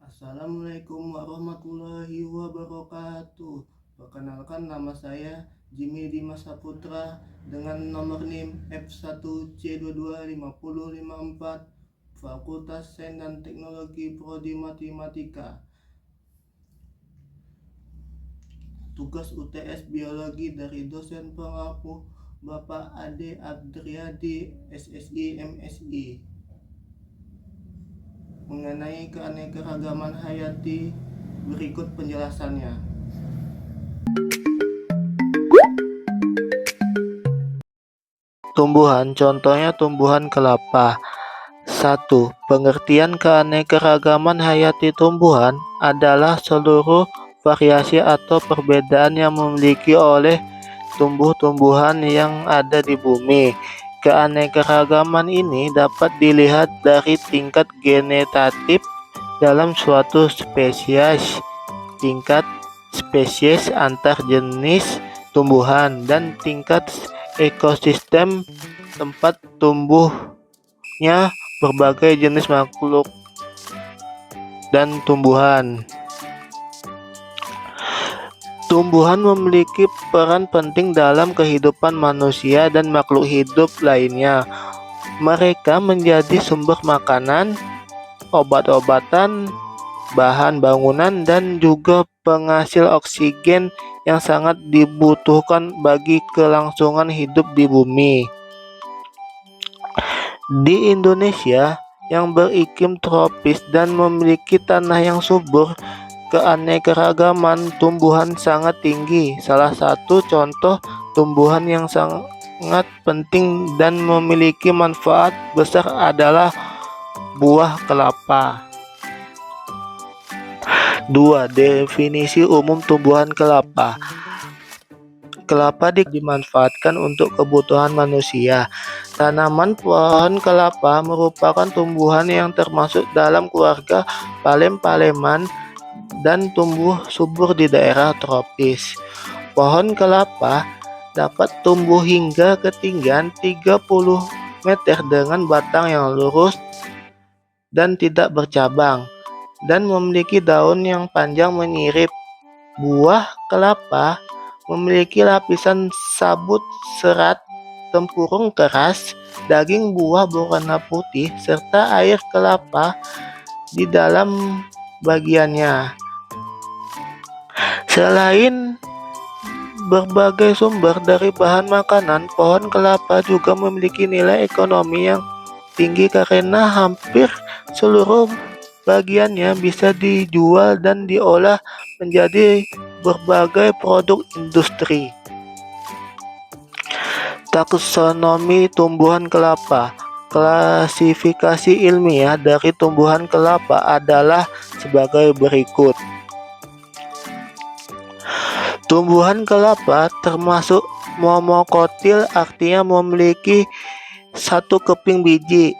Assalamualaikum warahmatullahi wabarakatuh. Perkenalkan, nama saya Jimmy Dimas Saputra dengan nomor NIM F1C225054, Fakultas Sains dan Teknologi Prodi Matematika. Tugas UTS Biologi dari dosen pengampu Bapak Ade Adriadi, SSI, MSI, mengenai keanekaragaman hayati. Berikut penjelasannya. Tumbuhan, contohnya tumbuhan kelapa. 1. Pengertian keanekaragaman hayati tumbuhan adalah seluruh variasi atau perbedaan yang memiliki oleh tumbuh-tumbuhan yang ada di bumi. Keanekaragaman ini dapat dilihat dari tingkat genetatif dalam suatu spesies, tingkat spesies antar jenis tumbuhan, dan tingkat ekosistem tempat tumbuhnya berbagai jenis makhluk dan tumbuhan. Tumbuhan memiliki peran penting dalam kehidupan manusia dan makhluk hidup lainnya. Mereka menjadi sumber makanan, obat-obatan, bahan bangunan, dan juga penghasil oksigen yang sangat dibutuhkan bagi kelangsungan hidup di bumi. Di Indonesia yang beriklim tropis dan memiliki tanah yang subur, keanekaragaman tumbuhan sangat tinggi. Salah satu contoh tumbuhan yang sangat penting dan memiliki manfaat besar adalah buah kelapa. 2. Definisi umum tumbuhan kelapa. Kelapa dimanfaatkan untuk kebutuhan manusia. Tanaman pohon kelapa merupakan tumbuhan yang termasuk dalam keluarga palem-paleman dan tumbuh subur di daerah tropis. Pohon kelapa dapat tumbuh hingga ketinggian 30 meter dengan batang yang lurus dan tidak bercabang, dan memiliki daun yang panjang menyirip. Buah kelapa memiliki lapisan sabut serat tempurung keras, daging buah berwarna putih, serta air kelapa di dalam bagiannya. Selain berbagai sumber dari bahan makanan, pohon kelapa juga memiliki nilai ekonomi yang tinggi karena hampir seluruh bagiannya bisa dijual dan diolah menjadi berbagai produk industri. Taksonomi tumbuhan kelapa. Klasifikasi ilmiah dari tumbuhan kelapa adalah sebagai berikut. Tumbuhan kelapa termasuk monokotil, artinya memiliki satu keping biji.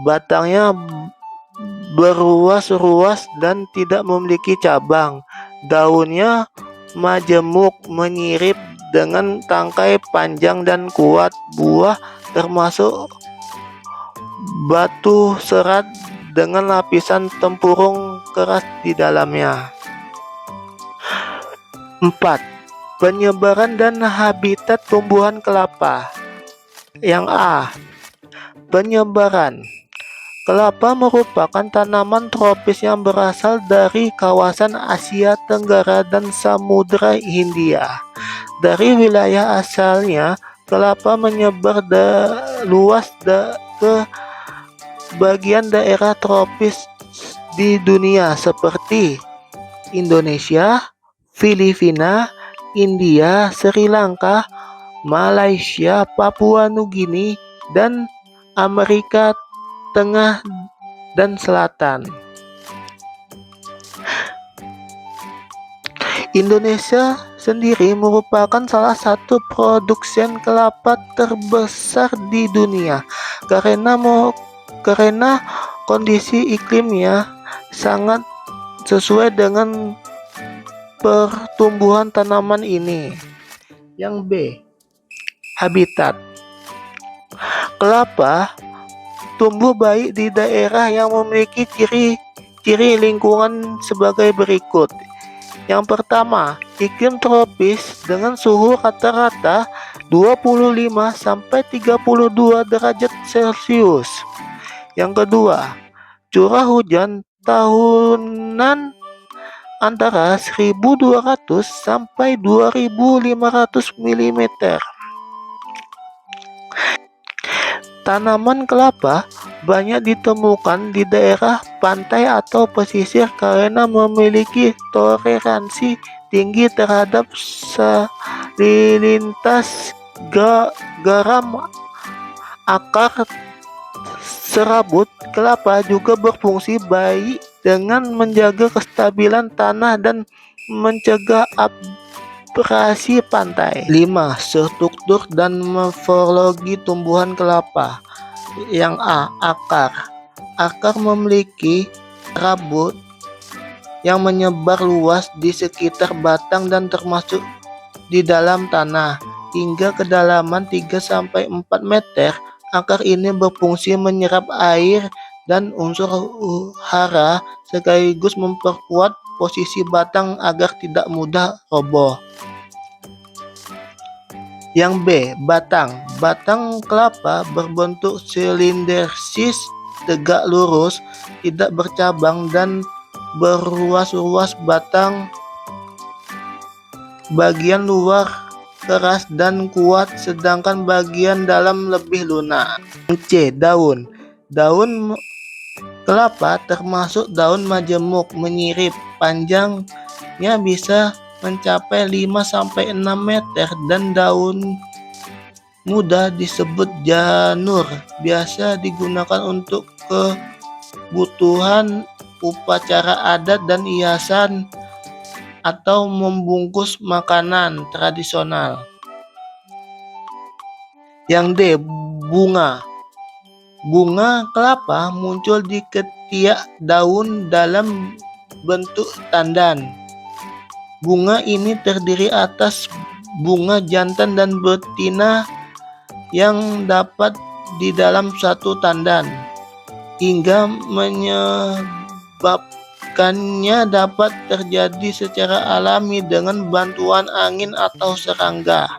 Batangnya berruas-ruas dan tidak memiliki cabang. Daunnya majemuk, menyirip dengan tangkai panjang dan kuat. Buah termasuk batu serat dengan lapisan tempurung keras di dalamnya. 4. Penyebaran dan habitat tumbuhan kelapa. Yang A. Penyebaran. Kelapa merupakan tanaman tropis yang berasal dari kawasan Asia Tenggara dan Samudra Hindia. Dari wilayah asalnya, kelapa menyebar luas ke bagian daerah tropis di dunia seperti Indonesia, Filipina, India, Sri Lanka, Malaysia, Papua Nugini, dan Amerika Tengah dan Selatan. Indonesia sendiri merupakan salah satu produsen kelapa terbesar di dunia karena kondisi iklimnya sangat sesuai dengan pertumbuhan tanaman ini. Yang B. Habitat. Kelapa tumbuh baik di daerah yang memiliki ciri ciri lingkungan sebagai berikut. Yang pertama, iklim tropis dengan suhu rata-rata 25 sampai 32 derajat Celcius. Yang kedua, curah hujan tahunan antara 1.200 sampai 2.500 mm. Tanaman kelapa banyak ditemukan di daerah pantai atau pesisir karena memiliki toleransi tinggi terhadap salinitas garam. Akar serabut kelapa juga berfungsi baik dengan menjaga kestabilan tanah dan mencegah abrasi pantai. 5. Struktur dan morfologi tumbuhan kelapa. Yang A. Akar. Akar memiliki serabut yang menyebar luas di sekitar batang dan termasuk di dalam tanah hingga kedalaman 3-4 meter. Akar ini berfungsi menyerap air dan unsur hara sekaligus memperkuat posisi batang agar tidak mudah roboh. Yang B. Batang. Batang kelapa berbentuk silindrisis, tegak lurus, tidak bercabang dan berruas-ruas. Batang bagian luar keras dan kuat, sedangkan bagian dalam lebih lunak. C. Daun. Daun kelapa termasuk daun majemuk menyirip, panjangnya bisa mencapai 5-6 meter dan daun muda disebut janur. Biasa digunakan untuk kebutuhan upacara adat dan hiasan atau membungkus makanan tradisional. Yang D. Bunga. Bunga kelapa muncul di ketiak daun dalam bentuk tandan. Bunga ini terdiri atas bunga jantan dan betina yang dapat di dalam satu tandan, hingga menyebabkannya dapat terjadi secara alami dengan bantuan angin atau serangga.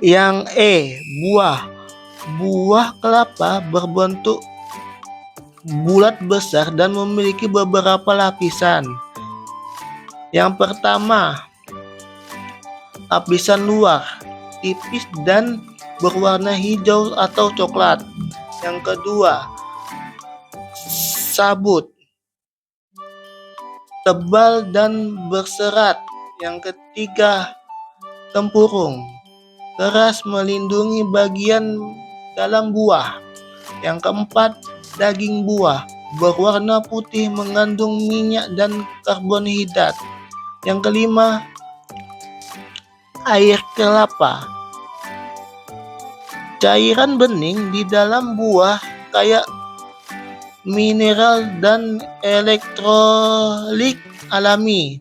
Yang E. Buah. Buah kelapa berbentuk bulat besar dan memiliki beberapa lapisan. Yang pertama, lapisan luar tipis dan berwarna hijau atau coklat. Yang kedua, sabut tebal dan berserat. Yang ketiga, tempurung keras melindungi bagian dalam buah. Yang keempat, daging buah berwarna putih mengandung minyak dan karbohidrat. Yang kelima, air kelapa. Cairan bening di dalam buah kayak mineral dan elektrolit alami.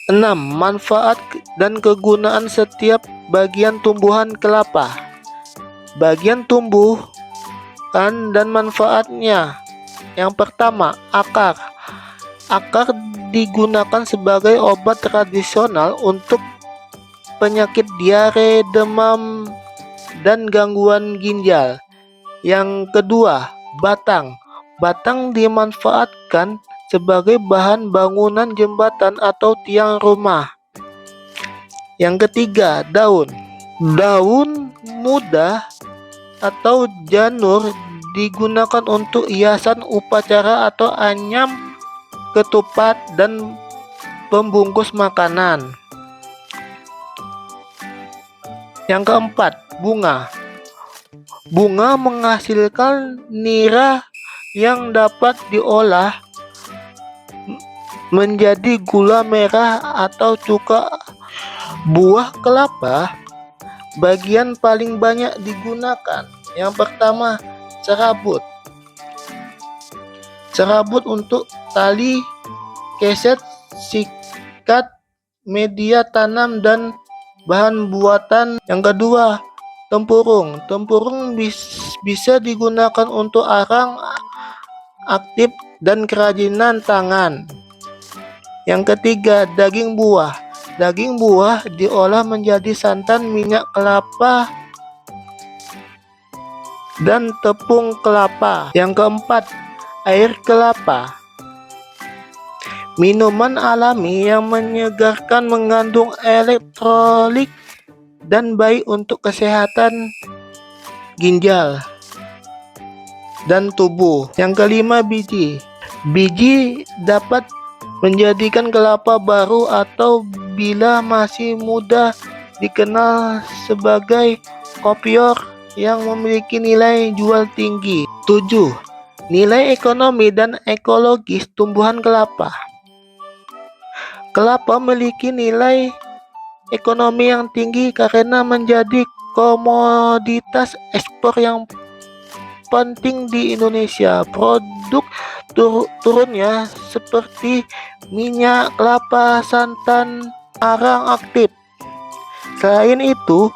6. Manfaat dan kegunaan setiap bagian tumbuhan kelapa. Bagian tumbuhan dan manfaatnya. Yang pertama, akar. Akar digunakan sebagai obat tradisional untuk penyakit diare, demam, dan gangguan ginjal. Yang kedua, batang. Batang dimanfaatkan sebagai bahan bangunan jembatan atau tiang rumah. Yang ketiga, daun. Daun muda atau janur digunakan untuk hiasan upacara atau anyam ketupat dan pembungkus makanan. Yang keempat, bunga. Bunga menghasilkan nira yang dapat diolah menjadi gula merah atau cuka. Buah kelapa bagian paling banyak digunakan. Yang pertama, serabut. Serabut untuk tali, keset, sikat, media tanam, dan bahan buatan. Yang kedua, tempurung. Tempurung bisa digunakan untuk arang aktif dan kerajinan tangan. Yang ketiga, daging buah. Daging buah diolah menjadi santan, minyak kelapa, dan tepung kelapa. Yang keempat, air kelapa. Minuman alami yang menyegarkan, mengandung elektrolit dan baik untuk kesehatan ginjal dan tubuh. Yang kelima, biji. Biji dapat menjadikan kelapa baru atau bila masih muda dikenal sebagai kopior yang memiliki nilai jual tinggi. 7. Nilai ekonomi dan ekologis tumbuhan kelapa. Kelapa memiliki nilai ekonomi yang tinggi karena menjadi komoditas ekspor yang penting di Indonesia. Produk turunnya seperti minyak kelapa, santan, arang aktif. Selain itu,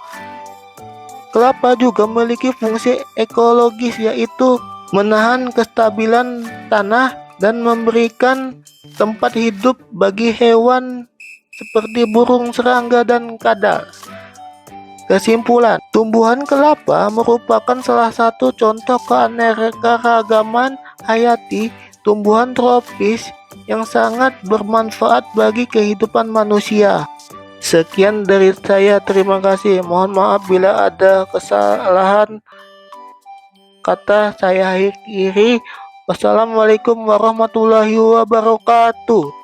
kelapa juga memiliki fungsi ekologis, yaitu menahan kestabilan tanah dan memberikan tempat hidup bagi hewan seperti burung, serangga, dan kadal. Kesimpulan, tumbuhan kelapa merupakan salah satu contoh keanekaragaman hayati tumbuhan tropis yang sangat bermanfaat bagi kehidupan manusia. Sekian dari saya, terima kasih. Mohon maaf bila ada kesalahan kata saya akhiri. Wassalamualaikum warahmatullahi wabarakatuh.